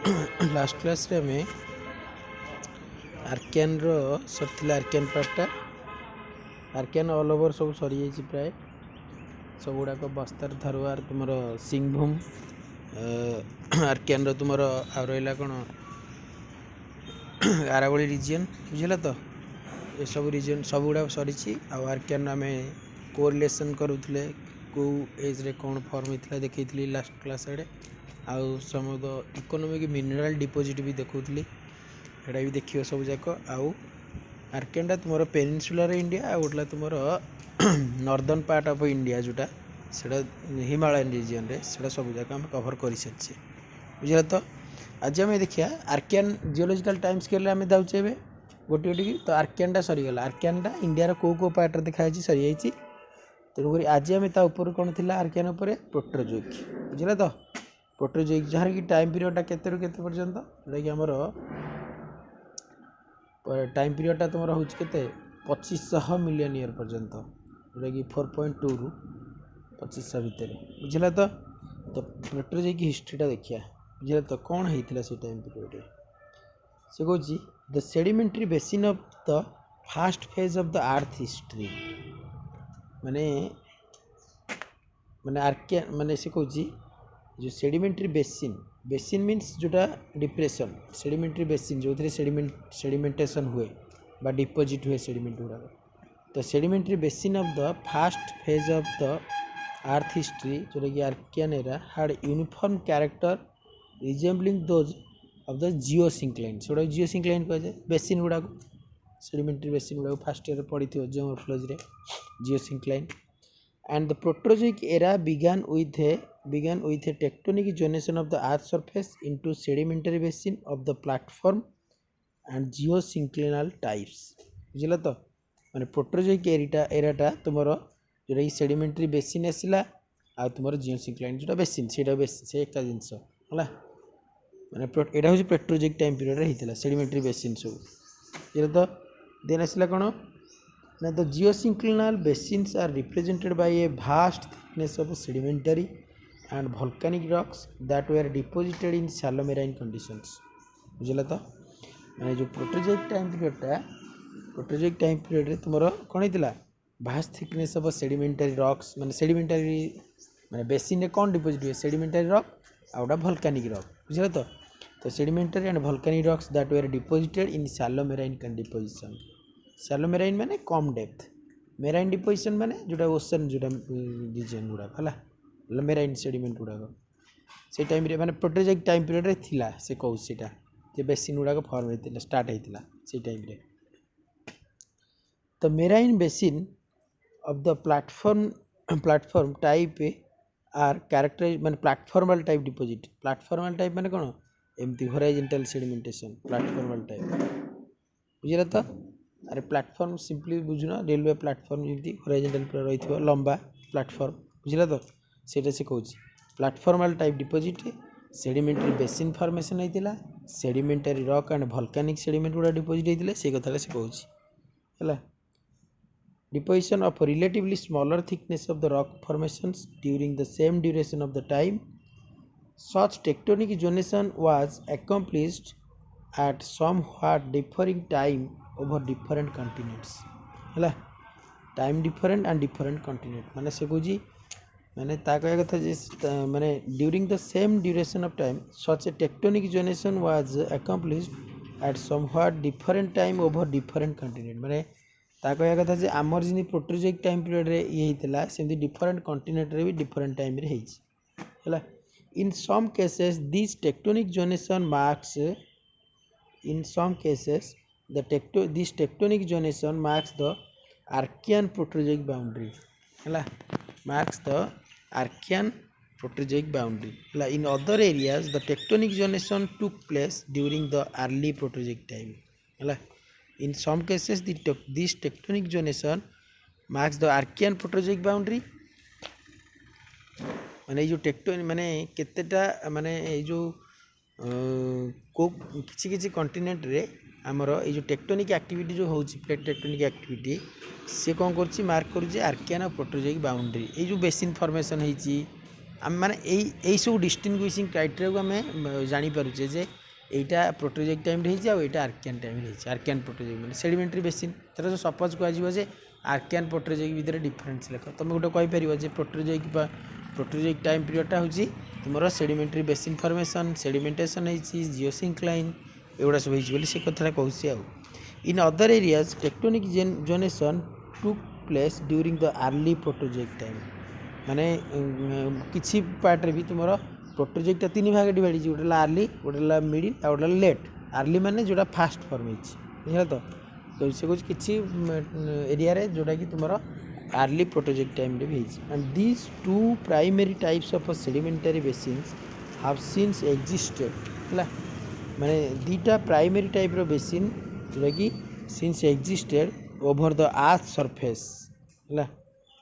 Last class रे आम Archaean sir Archaean पार्टा आर्कियन ऑल ओवर सब सरी जाइए प्राय सब गुड़ाक बस्तर धरवार तुम सिंहभूम आर्कियन तुम आ रहा कौन आरावली रिजन बुझेगा तो ये सब रिजन सब गुड़ा सरी आर्कियन आम कोरिलेसन करूले कौ एज रे कौन फॉर्म होता देखी लास्ट क्लास आड़े आउ समद इकोनॉमिक मिनरल डिपोजिट भी देखुली एटा भी देखिए सब जाक आउ आर्कियनटा तुम पेनिनसुलर इंडिया आ गोटला तुम नॉर्दर्न पार्ट ऑफ इंडिया जोटा सेटा हिमालयन रीजन रे सेटा सब जाक आम कवर कर सारी बुझे तो आज आम देखिए आर्कियन जियोलॉजिकल टाइम स्केल आम जाऊे गोटे गोटे तो आर्कियनटा सरीगला आर्कियनटा इंडियार कौ पार्ट देखाई सरी जाइए तेणुक आज आम ऊपर कौन थी आर्कियन उपर प्रोटोजोइक बुझे तो प्रोटोजोइक जहाँ कि टाइम पीरियडटा केते रू केते पर्यंत जोटा कि आमर टाइम पीरियडटा तुम हूँ के 2500 मिलियन ईयर पर्यंत जोटा कि 4.2 रु 2500 भितर बुझला तो प्रोटोजोइक हिस्ट्रीटा देखिए बुझे तो कौन होता से टाइम पीरियड से कौन the sedimentary basin of the first phase of the earth history माने माने आर्कियन माने से कौन जो सेडिमेंटरी बेसिन मीन्स जोटा डिप्रेशन सेडिमेंटरी बेसिन जो थे सेडिमेंटेशन हुए बा डिपोजिट हुए सेडिमेंट गुड़ाक तो sedimentary basin of the first phase of the earth history जोटा कि Archaean era had uniform character resembling those of the geosyncline से गुड़ा जियोसिंक्लाइन कह जाए बेसिन गुड़ाक सेडिमेंटरी बेसिन गुड़ाक फास्ट ईयर पढ़ी geomorphology geosyncline and the Proterozoic era began with a tectonic zonation of the earth surface into sedimentary basin of the platform and geosynclinal types बुझल तो माने प्रोटोजोइक एराटा तुम जोटा कि सेडिमेंटरी बेसिन आसला आ तुम जियोसिंक्लाइन जोटा बेसिन से एका जिनस है माने यहाँ हूँ प्रोटोजोइक टाइम पीरियड होता सेडिमेंटरी बेसिन सब ये तो देन आसला कौन Now the geosynclinal basins are represented by a vast thickness of sedimentary and volcanic rocks that were deposited in shallow marine conditions. बुझला तो मैंने जो प्रोटोजोइक टाइम पीरियड रे तुमरो कौन होता vast thickness of sedimentary rocks माने सेडिमेंटरी माने बेसिन रे कौन डिपोजिट हुए सेडिमेंटरी रॉक आउटा वोल्केनिक रॉक बुझला तो sedimentary and volcanic rocks that were deposited in shallow marine deposition shallow marine माने कम डेप्थ मेराइन डिपोजिशन माने जोटा ओशन जोटा रीजन गुड़ाक है मेराइन सेडिमेंट गुड़ाक से टाइम रे माने प्रोटोजोइक टाइम पीरियड रे थिला से कहू सेटा जे बेसिन गुड़ाक फॉर्म होता स्टार्ट होता से टाइम रे the marine basin of the platform type are characterize माने platformal type deposit platformal type माने कौन एमती हॉराइजॉन्टल सेडिमेंटेशन प्लाटफॉर्मल टाइप बुझला तो अरे प्लाटफॉर्म सिंपली बुझुना रेलवे प्लाटफॉर्म जमी हॉराइजॉन्टल पूरा रही लंबा प्लाटफॉर्म बुझला तो सेटा से कहूँ platformal type deposit sedimentary basin formation होता sedimentary rock and volcanic sediment गुड़ा डिपोजिट होता से कथा से कहूँ है deposition of relatively smaller thickness of the rock formations during the same duration of the time such tectonic zonation was accomplished at somewhat differing time over different continents है time different and different continent माने से कौजी माने ता कह कथा जे माने during the same duration of time such A tectonic zonation was accomplished at somewhat different time over different continent माने ता कह कथा जे आमर जिनी प्रोटोजोइक टाइम पीरियड रे ये हितला सेमती डिफरेंट कॉन्टिनेंट रे भी डिफरेंट टाइम रे हेछि है in some cases this tectonic zonation marks this tectonic zonation marks the Archean proterozoic boundary है marks the Archean proterozoic boundary है in other areas the tectonic zonation took place during the early proterozoic time है in some cases this tectonic zonation marks the Archean proterozoic boundary माने जो टेक्टोन माने केतेटा माने जो को किसी कॉन्टिनेंट रे आमर ये टेक्टोनिक एक्टिविटी जो होची प्लेट टेक्टोनिक एक्टिविटी से कौन कर मार्क कर आर्कियन और प्रोटोजोइक बाउंड्री ये जो बेसिन फॉर्मेशन होती आम माने यही सब डिस्टिंग्विशिंग क्राइटेरिया को आम जानीपे जे এইটা ପ୍ରୋଟୋଜୋଇକ୍ ଟାଇମ୍ରେ ହେଇଛି ଆଉ ଏଇଟା ଆର୍କିଆନ୍ ଟାଇମ୍ରେ ହେଇଛି ଆର୍କିଆନ୍ ପ୍ରୋଟୋଜୋଇକ୍ ମାନେ ସେଡ଼ିମେଣ୍ଟାରୀ ବେସିନ୍ ତାର ସପୋଜ୍ କୁହାଯିବ ଯେ ଆର୍କିଆନ୍ ପ୍ରୋଟୋଜୋଇକ୍ ଭିତରେ ଡିଫରେନ୍ସ ଲେଖ ତୁମେ ଗୋଟେ କହିପାରିବ ଯେ ପ୍ରୋଟୋଜୋଇକ୍ ଟାଇମ୍ ପିରିୟଡ଼ଟା ହେଉଛି ତୁମର ସେଡ଼ିମେଣ୍ଟାରୀ ବେସିନ୍ ଫର୍ମେସନ୍ ସେଡ଼ିମେଣ୍ଟେସନ୍ ହେଇଛି ଜିଓସିଙ୍କ୍ଲାଇନ୍ ଏଗୁଡ଼ା ସବୁ ହେଇଛି ବୋଲି ସେ କଥାଟା କହୁଛି ଆଉ in other areas tectonic zonation took place during the early Proterozoic time ମାନେ କିଛି ପାର୍ଟରେ ବି ତୁମର ପ୍ରୋଟୋଜୋଇକ୍ଟା ତିନି ଭାଗ डिवाइड ହେଇଛି ଗୋଟେ ଆର୍ଲି ଗୋଟେ ମିଡ଼ିଲ୍ ଆଉ ଗୋଟେ ଲେଟ୍ ଆର୍ଲି ମାନେ ଯେଉଁଟା ଫାଷ୍ଟ ଫର୍ମ ହେଇଛି ବୁଝିଲା ତ ସେ କହୁଛି କିଛି ଏରିଆରେ ଯେଉଁଟାକି ତୁମର ଆର୍ଲି ପ୍ରୋଟୋଜୋଇକ୍ ଟାଇମ୍ରେ ବି ହେଇଛି and this two primary types of sedimentary basins have since existed ହେଲା ମାନେ ଦୁଇଟା ପ୍ରାଇମେରୀ ଟାଇପ୍ର ବେସିନ୍ ଯେଉଁଟାକି since existed over the earth surface ହେଲା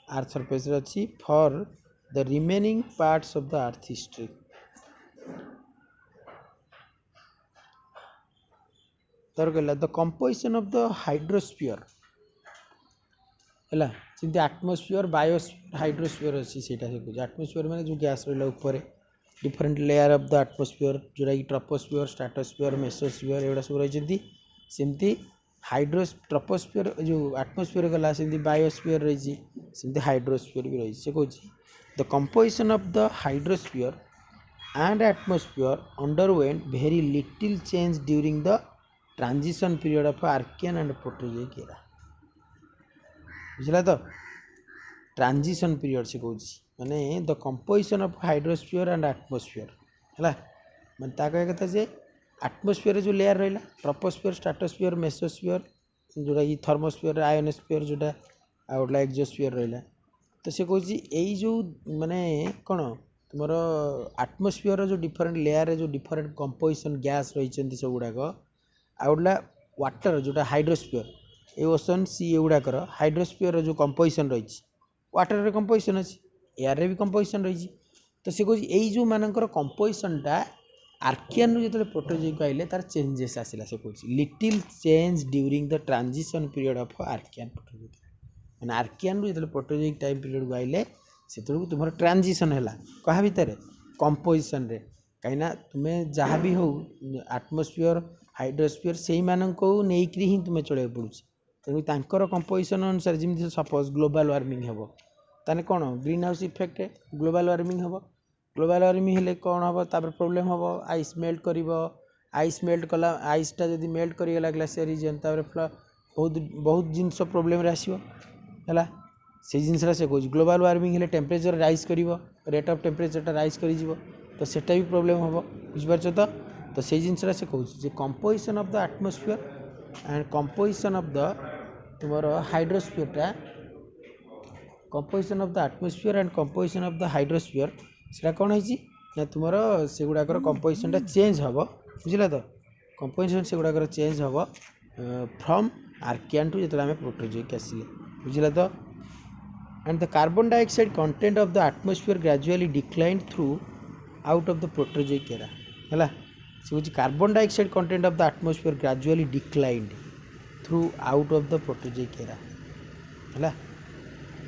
ଆର୍ଥ ସର୍ଫେସ୍ରେ ଅଛି for the remaining parts of the earth history तर कहला the composition of the hydrosphere है जमी आटमोस्फीयर बायोस्फीयर हाइड्रोस्फीयर अच्छी से आटमोस्फीयर माने जो गैस रहा ऊपर डिफरेंट लेयर ऑफ द आटमोस्फीयर जोटा कि ट्रोपोस्फीयर स्ट्रेटोस्फीयर मेसोस्फीयर एगुड़ा सब रही सेमती ट्रोपोस्फीयर जो आटमोस्फीयर गला सेमती बायोस्फीयर रही हाइड्रोस्फीयर भी रही से कौन the composition of the hydrosphere and atmosphere underwent very little change during the transition period of Archean and Proterozoic era बुझला तो ट्रांजिशन पीरियड से कौन माने the composition of hydrosphere and atmosphere है माने ता कह कथा जे एटमोस्फीयर जो लेयर रहा ट्रोपोस्फीयर स्ट्रेटोस्फीयर मेसोस्फीयर जोटा कि थर्मोस्फीयर आयोनोस्फीयर जोटा आउटला एक्सोस्फीयर रहा तो से कौन यही जो माने कौन तुम एटमोस्फीयर जो डिफरेंट लेयर जो डिफरेंट कंपोजिशन गैस रही सब गुड़ाक आउटला वाटर जोटा हाइड्रोस्फीयर ये ओशन सी एगुड़ाकर हाइड्रोस्फीयर जो कंपोजिशन रही वाटर कंपोजिशन अच्छी एयर भी कंपोजिशन रही तो से कौन यही जो मानकर कंपोजिशनटा आर्कियन जो प्रोटोजोइक आइले तार चेंजेस आसला से कौन little change during the transition period of Archean Proterozoic मैंने आर्कियन जो प्रोटोजोइक टाइम पीरियड को आइले से तुम ट्रांजिशन है क्या भितर कंपोजिशन रे कहीं तुम्हें जहाँ भी हो आटमोस्फीयर हाइड्रोस्फीयर से नहीं ही तुम्हें चलने पड़ू तेणु कंपोजिशन अनुसार जमी सपोज ग्लोबल वार्मिंग हम ताने कौन green house effect global warming हम ग्लोबल वार्मिंग हेले कौन हम तापर प्रॉब्लम हम आइस मेल्ट कर आइस मेल्ट कला आइसटा जब मेल्ट करगला ग्लासियर रीजन बहुत बहुत जिनस प्रोब्लेम आसो है से जिनसा से कौन ग्लोबल वार्मिंग हेले टेम्परेचर राइज कर रेट ऑफ टेम्परेचरटा राइज कर तो सेटा भी प्रॉब्लम हम बुझिपार तो से जिनसा से कौन composition of the atmosphere and composition of the तुम हाइड्रोस्फीयरटा composition of the atmosphere and composition of the hydrosphere से कौन है तुम से गुड़ाकर कंपोजिशनटा चेंज हम बुझला तो कंपोजिशन से गुड़ाकर चेंज हम फ्रॉम आर्कियन टू जो आम प्रोटोजोइक आसिले बुझला तो and the carbon dioxide content of the atmosphere gradually decline throughout of the Proterozoic era है से हूँ carbon dioxide content of the atmosphere gradually declined throughout of the Proterozoic era है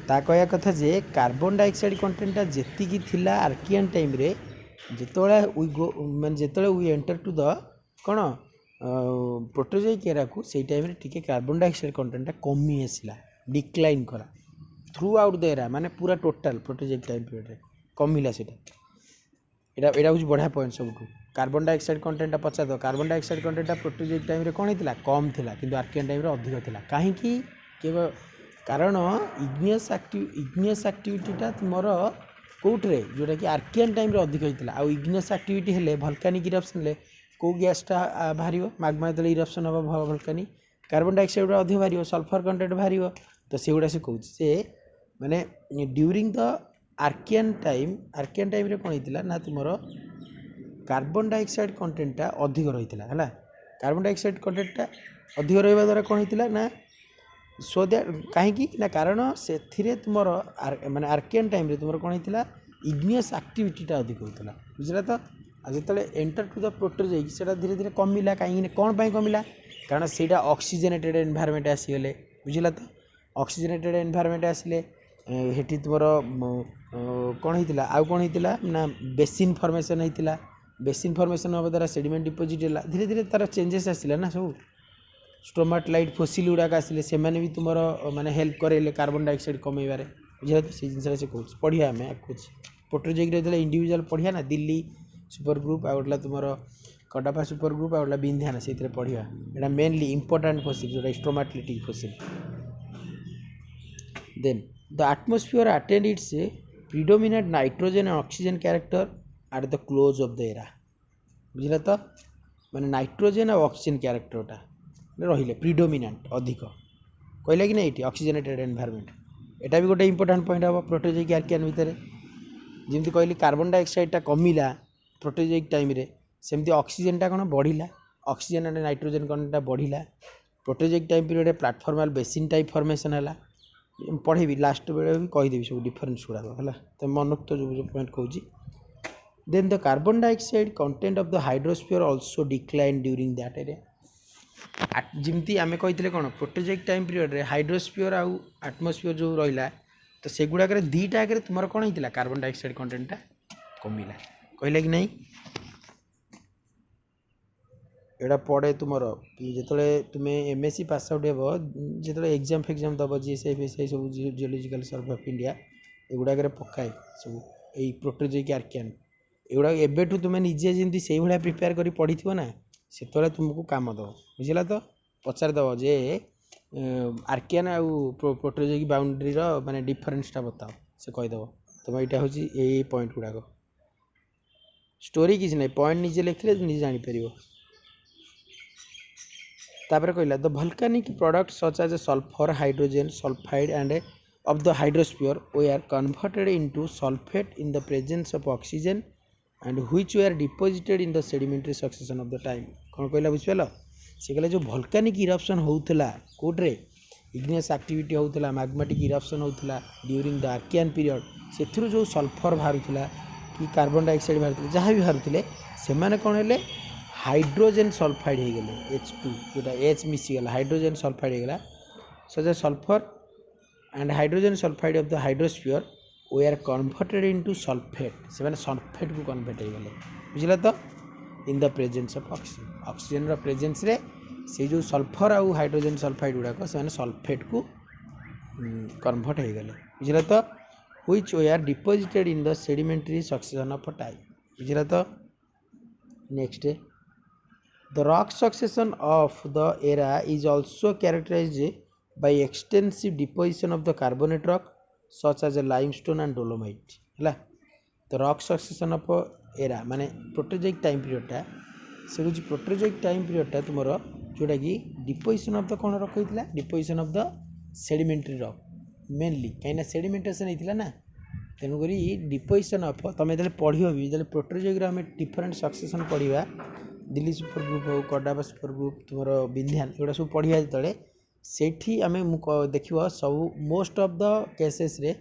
ता कहया कथा जे carbon dioxide कंटेंटा जेतिकी थिला Archaean time रे जेतोळे we go माने जेतोळे we enter to the कौन प्रोटोजोइक एरा को से टाइम रे टिके कार्बन डाइऑक्साइड कंटेंटा कमी आसला डिक्लाइन करा थ्रू आउट द एरा माने पूरा टोटल प्रोटोजोइक टाइम पीरियड रे कमिला सेटा एटा हूँ बढ़िया पॉइंट सब कार्बन डाइऑक्साइड कंटेंटा पचार दो कार्बन डाइऑक्साइड कंटेंटा प्रोटोजोइक टाइम रे कौन होता कम थिला किंतु आर्कियन टाइम रे अधिक थिला कहीं कारण इग्नियस एक्टिविटीटा तुमर कौटे जोटा कि आर्कियन टाइम रे अधिक होता आउ इग्नियस एक्टिविटी हेले भल्कानिक इरप्शन हेले कौ गैसटा बाहर माग्मा जो इरप्शन हम भल्कानिक कार्बन डाइऑक्साइड अधिक बाहर सल्फर कंटेंट बाहर तो से गुड़ा से कौन से माने ड्यूरिंग द आर्कियन टाइम रे कौन होता ना तुम कार्बन डाइऑक्साइड कंटेंटा अधिक रही है कार्बन डाइऑक्साइड कंटेंटा अधिक रहा द्वारा कौन होता ना सो दैट कहीं ना कारण से तुम माने आर्कियन टाइम रे तुम कौन होता इग्नियस एक्टिविटीटा अधिक होता बुझला तो जो एंटर टू द प्रोटोजोइक से धीरे धीरे कमिला कहीं कौन कमिला कारण से ऑक्सीजनेटेड एनवायरनमेंट आसीगले बुझला तो ऑक्सीजनेटेड एनवायरनमेंट आसिले हेटी तुमर कौन होता आउ कौन होता ना बेसिन फर्मेसन होता बेसिन फर्मेसन हम द्वारा सेडिमेंट डिपोजिट है धीरे धीरे तार चेंजेस आसला ना सब स्टोमाटलाइट फोसिल गुड़ाक आसिले से भी तुम माने हेल्प करेले कार्बन डाइऑक्साइड कमेबार बुझे तो से जिन से कौन पढ़िया आम कुछ प्रोटोजोइक इंडिविजुअल पढ़िया ना दिल्ली सुपर ग्रुप आउला तुम कडापा सुपर ग्रुप आउला बिंध्याना से पढ़िया यहाँ मेनली इंपोर्टाट फोसिल जो stromatolitic fossil then the atmosphere attained its predominate nitrogen and oxygen character at the close of the era बुझला तो माने नाइट्रोजन और ऑक्सीजन कैरेक्टरटा रहिले प्रिडोमिनेंट अधिक कहला कि ना ये ऑक्सीजनेटेड एनवायरनमेंट एटा भी गोटे इंपोर्टाट पॉइंट हम प्रोटोजोइक आर्कियन भितर जमी कहली कार्बन डाइऑक्साइडटा कमिला प्रोटोजोइक टाइम रे सेमती ऑक्सीजनटा कौन बढ़िला ऑक्सीजन एंड नाइट्रोजन कौनटा बढ़िला Proterozoic time period platformal basin type formation है पढ़ेबी लास्ट बेले भी कहीदेवी सब डिफरेन्स गुड़ाक है तो मनोक्त जो पॉइंट कहूँ then the carbon dioxide content of the hydrosphere also decline during that area जमती आम कही कौन प्रोटोजोइक टाइम पीरियड रे हाइड्रोस्फीयर आउ आटमोस्फीयर जो रहा तो सेगुड़ाक दुईटा आगे तुम कौन होता कार्बन डाइऑक्साइड कंटेंटा कमिला कहला कि नहीं एटा पढ़े तुम जो तुम एमएससी पास आउट हे जो एग्जाम फेग्जाम दब जीएसआई सब जियोलॉजिकल सर्वे ऑफ इंडिया एगुड़ाक पकाए सब यही प्रोटोजोइक आर्कियन एगुड़ा एबेठू तुम निजे जमी से भाया प्रिपेयर कर पढ़ी थो ना से तुमको काम दब बुझला तो पचार दब जे आर्कियन आउ प्रोटोजोइक बाउंड्री माने डिफरेन्सटा बताओ से कहीदेव तुम यहाँ हूँ यही पॉइंट गुड़ाक स्टोरी किसी ना पॉइंट निजे लिखले निजे जापर तापर कहला the volcanic product such as sulphur hydrogen sulphide and of the hydrosphere way are converted into sulphate in the presence of oxygen and which way are deposited in the sedimentary succession of the time कौन कहला बुझिपाल से कहला जो volcanic eruption होउथला कोड्रे igneous activity होउथला magmatic eruption होउथला ड्यूरिंग द आर्कियन पीरियड से जो सल्फर बाहरुथला कि कार्बन डाइऑक्साइड बाहरुथला जहाँ भी बाहरुथले से माने कौन हेले हाइड्रोजन सल्फाइड हो गले H2 जोटा H मिसीगला हाइड्रोजन सल्फाइड हो गला so the sulphur and hydrogen sulphide of the hydrosphere way are converted into sulphate से माने सल्फेट को कन्वर्ट हो गले बुझला तो in the presence of oxygen oxygen रो प्रेजेंस रे से जो सल्फर आउ हाइड्रोजन सल्फाइड गुड़ाक से माने सल्फेट को कन्वर्ट हो गले बुझला तो which way are deposited in the sedimentary succession of time बुझला तो next The rock succession of the era is also characterized by extensive deposition of the carbonate rock such as a limestone and dolomite. है the rock succession of era माने प्रोटोजोइक time period टा से कुछ प्रोटोजोइक time period टा तुमरो जोटा कि deposition of the कौन रॉक होइतला deposition of the sedimentary rock mainly कहीं सेडिमेंटेशन होइतला ना तेणुक डिपोजिशन ऑफ तुम जो पढ़ो भी जो प्रोटोजोइक आम डिफरेन्ट सक्सेसन पढ़ा दिल्ली सुपर ग्रुप हो कडापा सुपर ग्रुप तुम बिंध्यान एगुड़ा सब पढ़िया जो से आम देख सब मोस्ट ऑफ द केसेस रे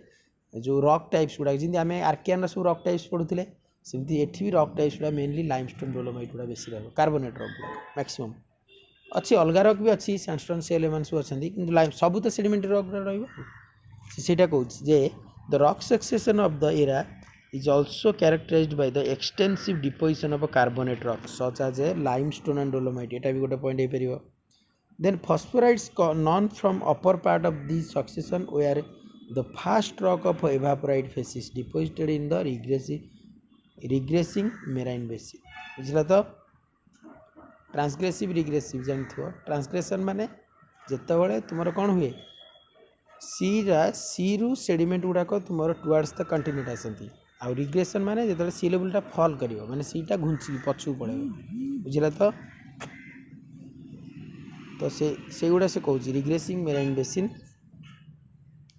जो रॉक टाइप्स गुड़ा जमी आम आर्कियन सब रॉक टाइप्स पढ़ुले सेमती एठी भी रॉक टाइप्स गुड़ा मेनली लाइमस्टोन डोलोमाइट गुड़ा बेसी रहा कार्बोनेट रॉक गुड़ा मैक्सिमम अच्छी अलग रॉक भी अच्छी सैंडस्टोन सेल एम सब अच्छा कि सब तो सेडिमेंटरी रॉक रहा कहूँ जे the rock succession of the era is also characterized by the extensive deposition of a carbonate rock such as a limestone and dolomite eta भी गोटे पॉइंट हो then phosphorites known from upper part of this succession where the first rock of evaporite facies deposited in the regressing marine basin बुझला तो ट्रांसग्रेसिव regressive जानथो transgression माने जेतेबेले तुमर कोन हुए सी रु sediment गुड़ाक तुम टुवर्ड्स द कंटिन्यूट आसती आ रिग्रेशन माने जो सी लेवलटा फॉल कर माने सीटा घुंची पछू पड़े बुझला तो से गुड़ा से कहूँ रिग्रेसिंग मेराइन बेसिन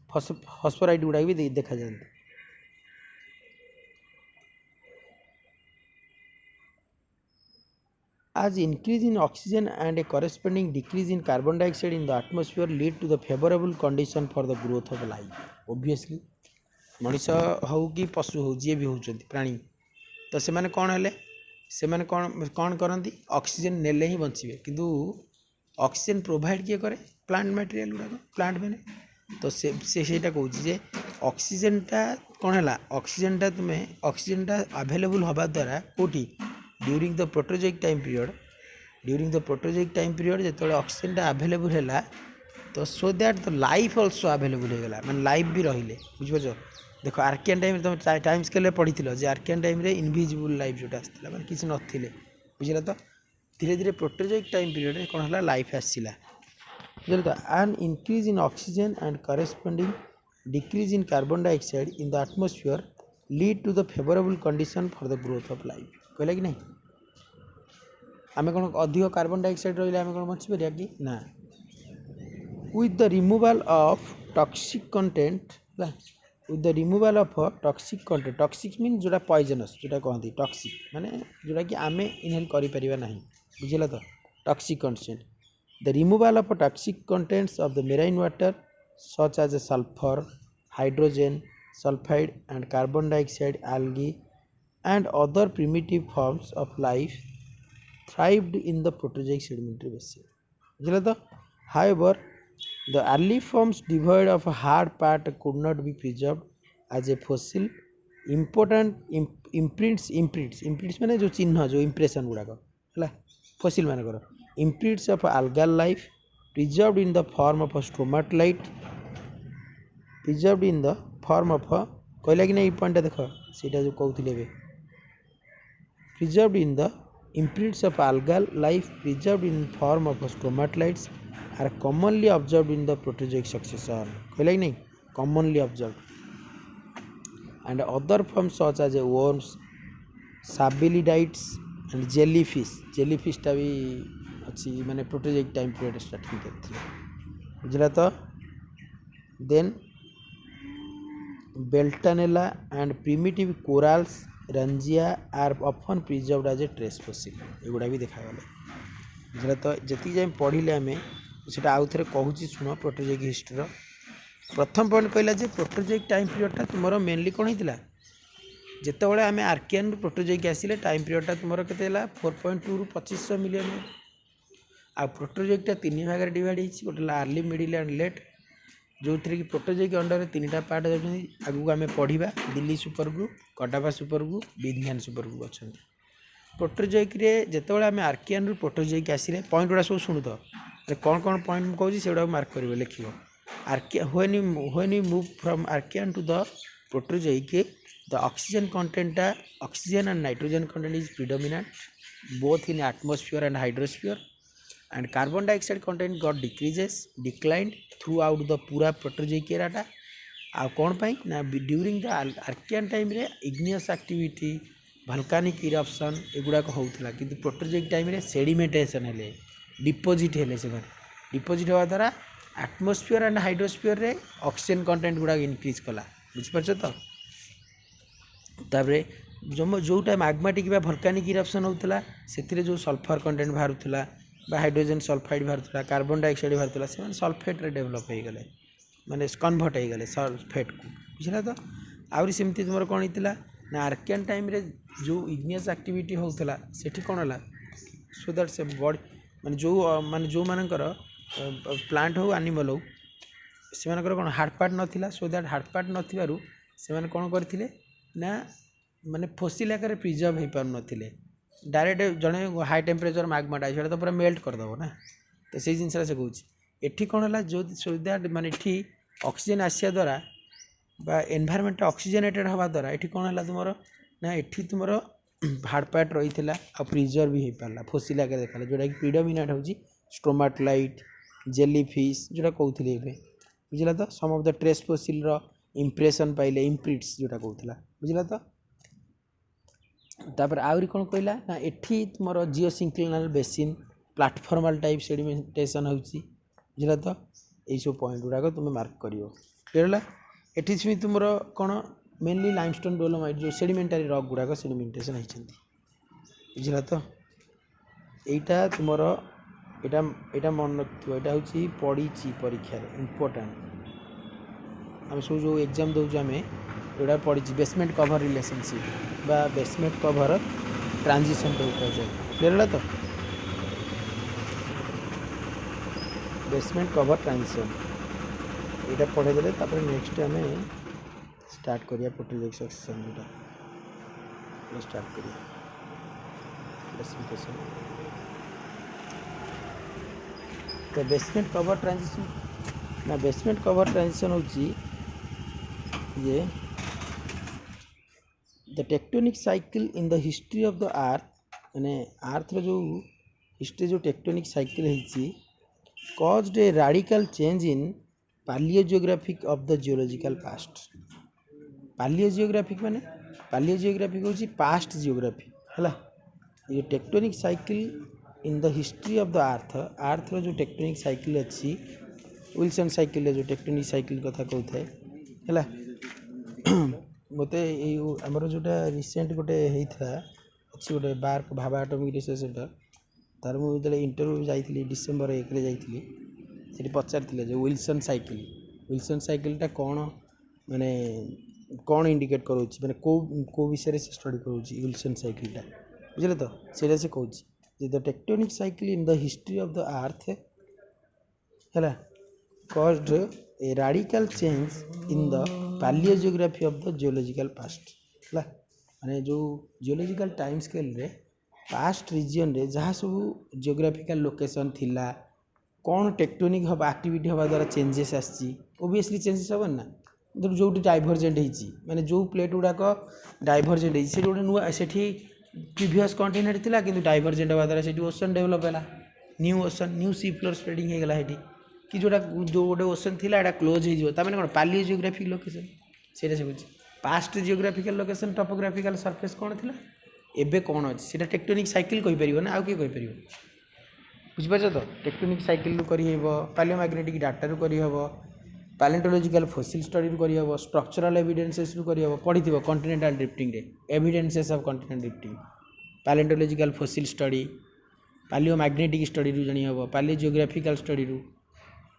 फॉस्फोराइट गुड़ा भी देखा जाते as increase in oxygen and a corresponding decrease in carbon dioxide in the atmosphere lead to the favorable condition for the growth of life obviously Manish हो कि पशु हो जी भी होती प्राणी तो से मैंने कौन है से मैंने कौन कौन करती ऑक्सीजन नेले ही बचे किंतु ऑक्सीजन प्रोवाइड किए करे प्लांट मटेरियल गुड़ाक प्लांट मैंने तो सेटा कहूँ जे ऑक्सीजनटा कौन है ऑक्सीजनटा तुम्हें ऑक्सीजनटा अवेलेबल हवा द्वारा कौटी ड्यूरिंग द प्रोटोजोइक टाइम पीरियड जो ऑक्सीजनटा अवेलेबल है तो so that the life also available होगा मैंने लाइफ भी रहिले बुझिपार देख आर्कियन टाइम तुम टाइम स्केल पढ़ी जे आर्कियन टाइम इनविजिबल लाइफ जोटा आसाला मैंने किसी नथिले बुझल तो धीरे धीरे प्रोटोजोइक टाइम पीरियड कौन है लाइफ आसाला बुझल तो an increase in oxygen and corresponding decrease in carbon dioxide in the atmosphere lead to the favourable condition for the growth of life कहला कि नहीं आम कौन अधिक कार्बन डाइऑक्साइड रही आम कौन बची पार कि ना with the removal of toxic content with the removal of toxic content toxic means जोटा poisonous जोटा कहती toxic माने जोटा कि आमे इनहेल करि परिबा नहीं बुझिला तो toxic content the removal of toxic contents of the marine water such as sulfur hydrogen sulfide and carbon dioxide algae and other primitive forms of life thrived in the proterozoic sedimentary basin बुझिला तो however the early forms devoid of a hard part could not be preserved as a fossil. Important imprints माने जो चिन्ह जो impression गुड़ाक है fossil मानकर imprints of algal life preserved in the form of a stromatolite कहला कि नहीं point देख सीटा जो कहते preserved in the imprints of algal life preserved in form of stromatolites are commonly observed in the proterozoic succession कहला कि नहीं commonly observed and other forms such as worms sabellidites and jellyfish टा भी अच्छी माने proterozoic time period starting करथिले बुझला तो then beltanella and primitive corals rangia are often preserved as a trace fossil एगुड़ा भी देखा गले बुझला तो जति जाय पढ़िले आमे सेटा आउ थे कहूँ शुण प्रोटोजोइक हिस्ट्री प्रथम पॉइंट कहला जे प्रोटोजोइक टाइम पीरियडटा तुम मेनली कौन होता जिते आम आर्कियन प्रोटोजोइक आसिले टाइम पीरियडटा तुम के 4.2 ରୁ 2500 मिलियन आ प्रोटोजोइकटा 3 भाग में डिवाइड होती गोटे अर्ली मिडिल एंड लेट जो थी कि प्रोटोजोइक अंडर 3टा पार्ट जाती आगू आम पढ़ा Delhi super group Cuddapah super group Vindhyan super group अच्छा प्रोटोजोइक जिते आम आर्कियन प्रोटोजोइक आसिले पॉइंट गुड़ा सब शुणु तो कौन कौन पॉइंट मुझे कहूँ से मार्क कर लिख when you move from Archean to the Proterozoic the oxygen content oxygen and nitrogen content is predominant both in atmosphere and hydrosphere and carbon dioxide content got declined throughout the पूरा Proterozoic एराटा आ कौन पाई ना during the Archean time रे igneous activity volcanic eruption एगुड़ाक होता किंतु प्रोटोजोइक टाइम रे सेडिमेंटेशन हेले डिपोजिट हेले से डिपोजिट हवा द्वारा एटमॉस्फेयर एंड हाइड्रोस्फीयर रे ऑक्सीजन कंटेंट गुड़ा इनक्रीज कला बुझिपार तो तापर जो टाइम मैग्मेटिक वोल्केनिक इरप्शन होता से जो सल्फर कंटेंट बाहर हाइड्रोजन सल्फाइड बाहर कार्बन डाइऑक्साइड बाहर से सल्फेट रे डेवलप हो गले माने कन्वर्ट हो गले सल्फेट को बुझला तो आउरी सेमती तुम कौन होता ना आर्कियन टाइम रे जो इग्नियस एक्टिविटी होता सेठी कौन है सो दैट से बॉडी माने जो मानकर प्लांट हो एनिमल हो से कौन हार्ड पार्ट नाला सो दैट हार्ड पार्ट नथिबारु से कौन करथिले ना माने फसिल आकार प्रिजर्व हो पार नथिले डायरेक्ट जड़े हाई टेम्परेचर मैग्माटा से तो पूरा मेल्ट करदेव ना तो से जिनसा से कहूँ एठी कौन है जो सो दैट माने एठी ऑक्सीजन आसिया द्वारा बा एनवायरमेंट ऑक्सीजनेटेड हवा द्वारा एठी कौन है तुम ना एठी तुम हार्ड पार्ट रही आ प्रिजर्व भी हो पारा फसिल आगे देखा जोटा कि प्रिडोमिनेंट हो स्ट्रोमाटोलाइट जेलीफिश जोटा कहते बुझला तो सम ऑफ द ट्रेस फसिल इंप्रेशन पाइले इम्प्रिंट्स जोटा कहूला बुझला तो तापर आउरी कौन कहला ना एठी तुम जिओसिंक्लिनल बेसिन प्लाटफॉर्मल टाइप सेडिमेंटेशन होची बुझला तो यही सब पॉइंट गुड़ाक तुम मार्क कर क्लियर है एठी तुम कौन मेनली लाइमस्टोन डोलोमाइट जो सेडिमेंटारी रॉक गुड़ाक सेडिमेंटेशन होती बुझला तो यहीटा तुम यहाँ मन रखिए यहाँ हूँ पड़ी परीक्षा इम्पोर्टाट आम सब जो एग्जाम दौर आम जोड़ा पड़ी बेसमेंट कवर रिलेशनशिप बा बेसमेंट कवर ट्रांजिशन तो कहुए क्लियर है तो बेसमेंट कवर ट्रांजिशन यहाँ पढ़ेदेले नेक्स्ट आम स्टार्ट करिया प्रोटीजोइक सक्सेशन जोटा स्टार्ट करिया क्लासिफिकेशन तो बेसमेंट कवर ट्रांजिशन ना बेसमेंट कवर ट्रांजिशन होची ये the tectonic cycle in the history of the अर्थ माने अर्थ रो जो हिस्ट्री जो टेक्टोनिक साइकिल है caused a radical change in paleogeographic of the geological past. paleogeographic माने paleogeographic होची past geography हला ये tectonic cycle in the history of the earth रो जो टेक्टोनिक साइकिल अच्छी विल्सन साइकिल जो टेक्टोनिक साइकिल कथा कहता है हला मते आमर जोटा रिसेंट गोटे होता अच्छी गोटे BARC Bhabha atomic research centre तार मुझे इंटरव्यू जाइए डिसेम्बर 1 जाइए पचारि जो विल्सन साइकिलटा कौन माने कौन इंडिकेट करोची माने को विषय से स्टडी करोची विल्सन साइकिलटा बुझे तो सीटा से कहूँ the tectonic cycle in the history of the अर्थ है caused a radical change in the paleogeography of the geological past है माने जो जियोलॉजिकल टाइम स्केल रे पास्ट रिजन रे जहाँ सब जियोग्राफिकल लोकेशन थिला कौन टेक्टोनिक हम एक्टिविटी हवा द्वारा चेंजेस आसी ओबियसली चेंजेस हम ना जो डाइभरजेंट होती माने जो प्लेट गुड़ाक डाइभरजेंट होती गोटे नुआ से प्रीवियस कंटिनेंट थिला किंतु डाइभरजेंट हवा द्वारा से ओशन डेवलप है न्यू सी फ्लोर स्प्रेडिंग होगला कि जोटा जो गोटे ओशन थिला एटा क्लोज हो कौन पालियोजियोग्राफिक लोकेशन से past geographical location topographical surface कौन थिला एबे कौन अच्छे सीटा टेक्टोनिक साइकिल कहीपर ना आउ किए कहीपर बुझिपार तो टेक्टोनिक साइकिल करहब पैलियोमैग्नेटिक डाटा रू करहब पैलेंटोलॉजिकल फोसिल स्टडी रू करहब स्ट्रक्चरल एविडेंसेस रू करहब पढ़ी कॉन्टिनेंटल ड्रिफ्टिंग रे evidences of continental drifting palaeontological fossil study palaeomagnetic study रू जानी हब पैलियोजियोग्राफिकल स्टडी रू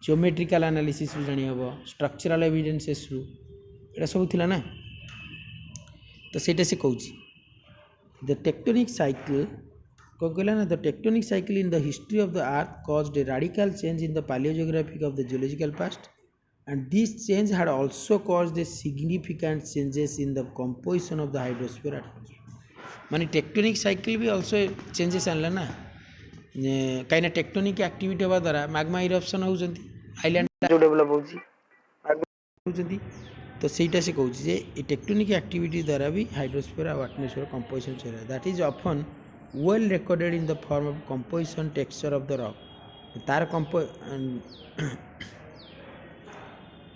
जियोमेट्रिकल एनालिसिस रू जानी हब स्ट्रक्चरल एविडेंसेस रू एटा सब थिला ना तो सेटा से कहूँ the tectonic cycle कौन कहला ना the tectonic cycle in the history of the earth caused a radical change in the paleogeographic of the geological past and this change had also caused a significant changes in the composition of the hydrosphere atmosphere माने tectonic cycle भी also changes आनला ना कहीं ना tectonic activity हवा द्वारा magma eruption होउछंती island जो develop होउची होउछंती तो सहीटा से कहूँ जे टेक्टोनिक एक्टिविटी द्वारा भी हाइड्रोस्फीयर और एटमॉस्फेयर कंपोजिशन चल रहा है that is often well recorded in the form of composition texture of the rock तार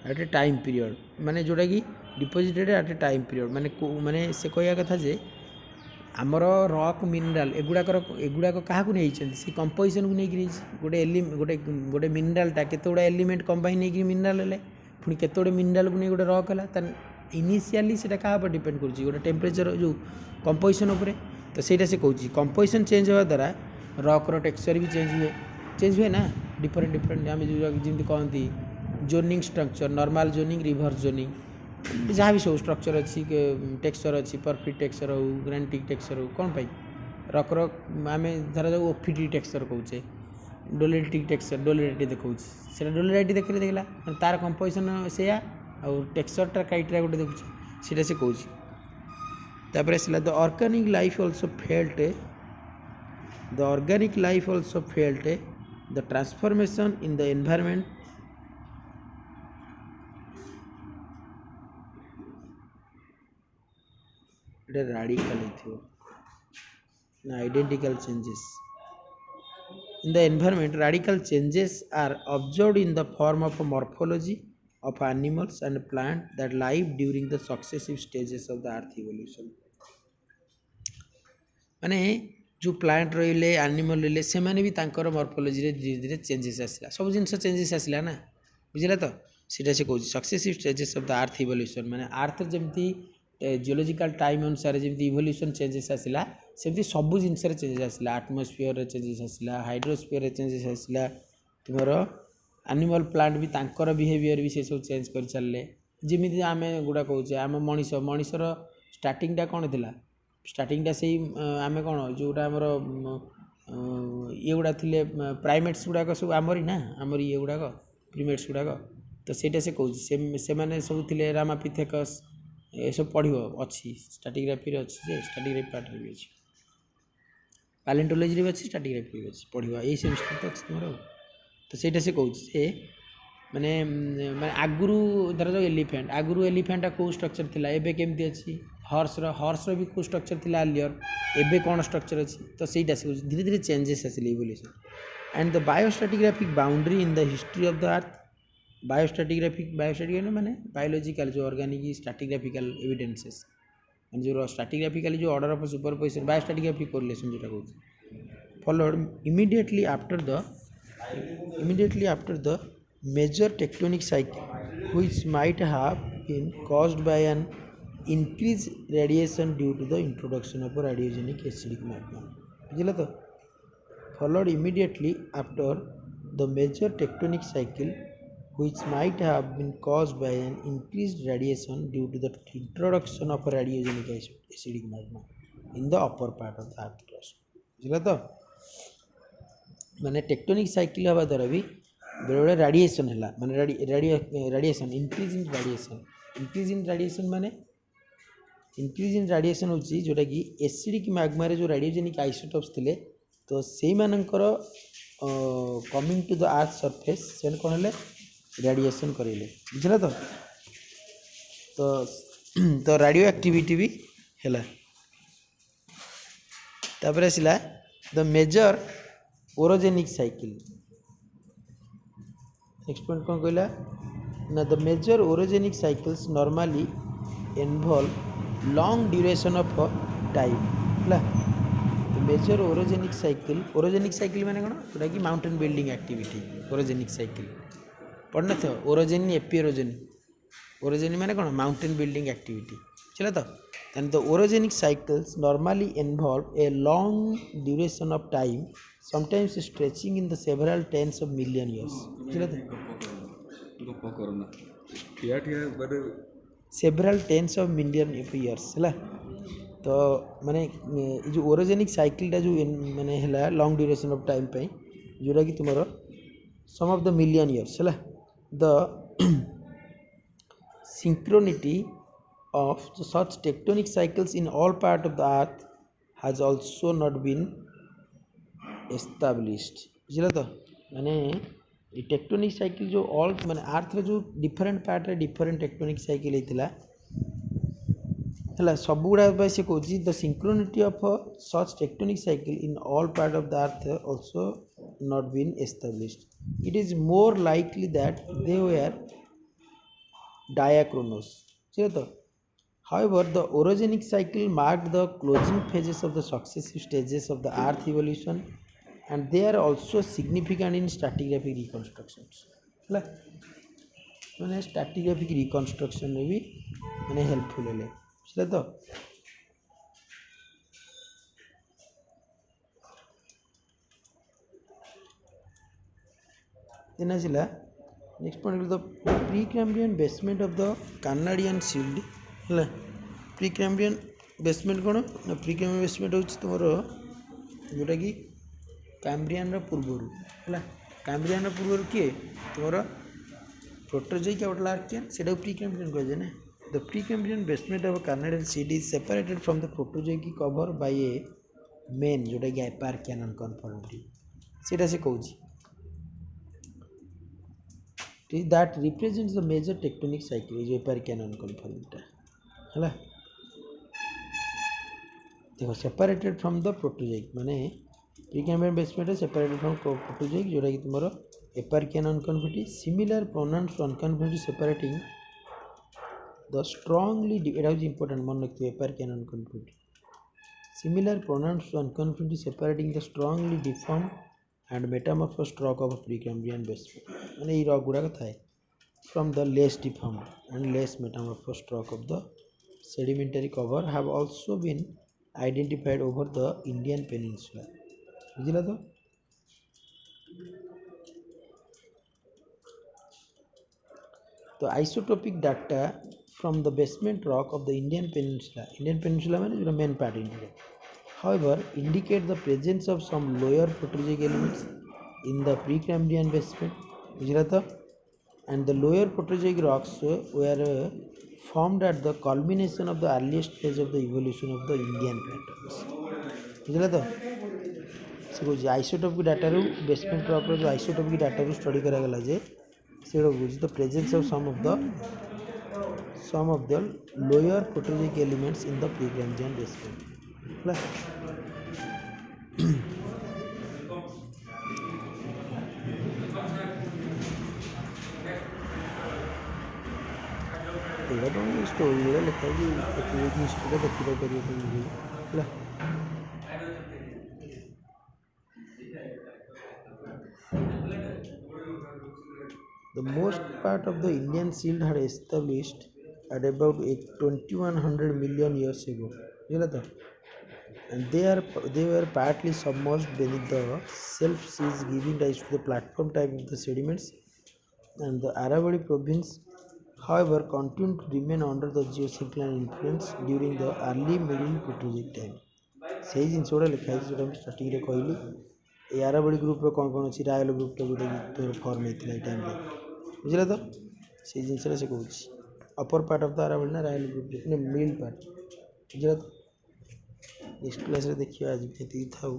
एट ए टाइम पीरियड माने जोटा कि deposited at a time period माने से कहया कथा जे आमर रॉक मिनराल एगुड़ाक क्या से कंपोजिशन को लेकिन गोटे गोटे गोटे मिनरालटा केतोड़ा एलिमेंट कंबाइन नहीं मिनराल है पुणी केतोड़े मिनराल को नहीं गोटे रॉक है इनिशियली से क्या डिपेंड कर गोटे टेम्परेचर जो कंपोजिशन उपरे तो सहीटा से कहूँ कंपोजिशन चेंज होगा द्वारा रॉकर टेक्सचर भी चेंज हुए ना डिफरेंट डिफरेंट आम जमी कहती zoning structure normal zoning reverse zoning जहाँ भी सब स्ट्रक्चर अच्छी टेक्सचर अच्छी परफेक्ट टेक्सचर हो ग्रानिटिक टेक्सचर हो कौन पाई रॉकर आम धर जो ओफिटी टेक्सचर कहे डोलेटिक टेक्सचर डोलेराइट देखा से डोलेराइट देखने देखला तार कंपोजिशन से टेक्सचरटा क्राइटेरिया गोटे देखुचे सीटा से कहूँ तापर आसला the organic life also felt the transformation in the environment radical identical changes in the environment. Radical changes are observed in the form of a morphology of animals and plants that live during the successive stages of the earth evolution. माने जो plant रहिले animal रहिले से माने भी तांकर morphology रे धीरे धीरे चेंजेस आसला सब जिनस चेंजेस आसला ना बुझला तो सीटा से कहूँ successive stages of the earth evolution माने अर्थ जमती जियोलॉजिकल टाइम अनुसार जमी इवोल्यूशन चेंजेस आसला सेमती सब जिनस चेंजेस आसला आटमोस्फियर चेंजेस आसला हाइड्रोस्फियर चेंजेस आसला तुमर एनिमल प्लांट भी तांकर बिहेवियर भी से सब चेंज कर चलले जमी आम गुड़ा कहूचे आम मनीषर स्टार्टिंगटा कौन थी स्टार्टिंगटा से आम कौन जोटा आमर ये गुड़ा थे प्राइमेट्स गुड़ाक सब आमरी ना आमर ये गुड़ाक प्रीमेट्स गुड़ाक तो ସେଇଟା ସେ କହୁଛି ସେମାନେ ସବୁ ଥିଲେ ରାମାପିଥେକସ୍ ଏସବୁ ପଢ଼ିବ ଅଛି ଷ୍ଟ୍ରାଟିଗ୍ରାଫିରେ ଅଛି ଯେ ଷ୍ଟ୍ରାଟିଗ୍ରାଫି ପାର୍ଟରେ ବି ଅଛି ପାଲେଣ୍ଟୋଲୋଜିରେ ବି ଅଛି ଷ୍ଟ୍ରାଟିଗ୍ରାଫିରେ ବି ଅଛି ପଢ଼ିବ ଏଇ ସେମିଷ୍ଟର ତ ଅଛି ତୁମର ଆଉ ତ ସେଇଟା ସେ କହୁଛି ଯେ ମାନେ ମାନେ ଆଗରୁ ଧର ଯେଉଁ ଏଲିଫେଣ୍ଟ ଆଗରୁ ଏଲିଫେଣ୍ଟଟା କେଉଁ ଷ୍ଟ୍ରକ୍ଚର ଥିଲା ଏବେ କେମିତି ଅଛି ହର୍ସର ବି କେଉଁ ଷ୍ଟ୍ରକ୍ଚର ଥିଲା ଆର୍ଲିଅର୍ ଏବେ କ'ଣ ଷ୍ଟ୍ରକ୍ଚର ଅଛି ତ ସେଇଟା ସେ କହୁଛି ଧୀରେ ଧୀରେ ଚେଞ୍ଜେସ୍ ଆସିଲେ evolution and the biostratigraphic boundary in the history of the earth biostratigraphic ମାନେ ବାୟୋଲୋଜିକାଲ ଯେଉଁ ଅର୍ଗାନିକ୍ ଷ୍ଟ୍ରାଟିଗ୍ରାଫିକାଲ ଏଭିଡେନ୍ସେସ୍ ମାନେ ଯେଉଁ ଷ୍ଟ୍ରାଟିଗ୍ରାଫିକାଲି ଯେଉଁ ଅର୍ଡ଼ର ଅଫ୍ ସୁପରପୋଜିସନ୍ ବାୟୋଷ୍ଟ୍ରାଟିଗ୍ରାଫିକ୍ କୋରିଲେସନ୍ ଯେଉଁଟା କହୁଛି followed immediately after the major tectonic cycle which might have been caused by an increased radiation due to the introduction of a radiogenic acidic magma ବୁଝିଲ ତ followed immediately after the major tectonic cycle which might have been caused by an increased radiation due to the introduction of a radiogenic acidic magma in the upper part of the earth crust ବୁଝିଲ ତ ମାନେ tectonic cycle ହେବା ଦ୍ୱାରା ବି ବେଳେବେଳେ radiation ହେଲା ମାନେ radiation increase in radiation ମାନେ increase in radiation ହେଉଛି ଯେଉଁଟାକି ଏସିଡ଼ିକ୍ ମାଗ୍ମାରେ ଯେଉଁ ରାଡ଼ିଓଜେନିକ୍ ଆଇସୋଟପ୍ସ ଥିଲେ ତ ସେଇମାନଙ୍କର coming to the earth surface ସେମାନେ କ'ଣ ହେଲେ ରାଡ଼ିଏସନ୍ କରେଇଲେ ବୁଝିଲା ତ ରାଡ଼ିଓ ଆକ୍ଟିଭିଟି ବି ହେଲା ତାପରେ ଆସିଲା ଦ major orogenic cycle next point कौन कहला ना the major orogenic cycles normally involve long duration of time ହେଲା the major orogenic cycle माने कौन जोटा कि mountain building activity orogenic cycle पढ़ना था orogeny एपिओरोजेनी orogeny माने कौन माउंटेन बिल्डिंग एक्टिविटी चला तो and the orogenic cycles normally involve a long duration of time sometimes stretching in the several tens of million years several tens of million years है तो माने जो ओरोजेनिक साइकिल जो माने है लॉन्ग ड्यूरेशन ऑफ टाइम पे जोटा कि तुम्हारा सम ऑफ द मिलियन इयर्स है the synchronity of such tectonic cycles in all part of the earth has also not been established बुझल तो माने टेक्टोनिक साइकिल जो ऑल माने अर्थ रे जो डिफरेंट पार्ट रे डिफरेंट टेक्टोनिक साइकिल हेतिला हला सब गुडा से कहूँ the synchronicity of such tectonic cycle in all part of the earth also not been established it is more likely that they were diachronous ठीक है तो however the orogenic cycle marked the closing phases of the successive stages of the earth evolution and they are also significant in stratigraphic reconstructions है मैंने stratigraphic reconstruction में भी मैंने helpful है बुझे तो देना चला next point the Precambrian basement of the Canadian shield है प्रीकैम्ब्रियन बेसमेंट कौन ना प्रीकैम्ब्रियन बेसमेंट हूँ तुम जोटा कि कैम्ब्रियन पूर्वर है कैम्ब्रियन पूर्वर किए तुम प्रोटोजोइक और लार्कियन से प्रीकैम्ब्रियन कहे ना the Precambrian basement of Canadian shield is separated from the Proterozoic cover by a main जोटा कि एपार्कियन अनकन्फर्मिटी सेटा से कहूँ that represents the major tectonic cycle is Eparchean unconformity है देखो सेपरेटेड फ्रॉम द प्रोटोजोइक माने Precambrian basement separated from Proterozoic जोटा कि तुम Eparchean unconformity similar pronounce unconformity separating the strongly एटा हूँ इंपोर्टेंट मन रखिए Eparchean unconformity similar pronounce unconformity separating the strongly deform and metamorphosed rock of a Precambrian basement माने ये rock गुड़ा का था from the less deformed and less metamorphosed rock of the sedimentary cover have also been identified over the Indian peninsula बुझिला तो isotopic data from the basement rock of the Indian peninsula माने जो main part India however indicate the presence of some lower proterozoic elements in the Precambrian basement बुझला तो and the lower Proterozoic rocks were formed at the culmination of the earliest phase of the evolution of the Indian patterns. ବୁଝିଲେ ତ ସେ କହୁଛି ଆଇସୋଟୋପିକ୍ ଡାଟାରୁ basement ରକ୍ର ଯେଉଁ ଆଇସୋଟୋପିକ୍ ଡାଟାରୁ study କରାଗଲା ଯେ ସେଗୁଡ଼ା କହୁଛି ଦ presence of some of the lower Proterozoic elements in the Precambrian basement ହେଲା ଏଇଟା ତ ଷ୍ଟୋରି ଗୁଡ଼ା ଲେଖା ହେଇଛି ହିଷ୍ଟ୍ରିଟା ଦେଖିପାରିବ ତୁମେ ହେଲା The most part of the Indian shield had established at about 2100 million years ago. And they were partly submerged beneath the shelf seas, giving rise to the platform type of the sediments. And the Aravalli province, however, continued to remain under the geosynclinal influence during the early middle Proterozoic time. ସେଇ ଜିନିଷ ଗୁଡ଼ା ଲେଖା ହେଇଛି ଯେଉଁଟା ମୁଁ ଷ୍ଟାର୍ଟିଂରେ କହିଲି ଏ ଆରାବଳି ଗ୍ରୁପ୍ର କ'ଣ କ'ଣ ଅଛି ରାୟଲ ଗ୍ରୁପ୍ଟା ଯେଉଁଟାକି ତୋର ଫର୍ମ ହେଇଥିଲା ଏଇ ଟାଇମ୍ରେ ବୁଝିଲା ତ ସେଇ ଜିନିଷଟା ସେ କହୁଛି ଅପର ପାର୍ଟ ଅଫ୍ ଦ ଆରାବଳି ନା ରାୟଲ ଗ୍ରୁପ୍ ମିଡ୍ ପାର୍ଟ ବୁଝିଲା ତ ନେକ୍ସଟ କ୍ଲାସ୍ରେ ଦେଖିବା ଆଜି ଏତିକି ଥାଉ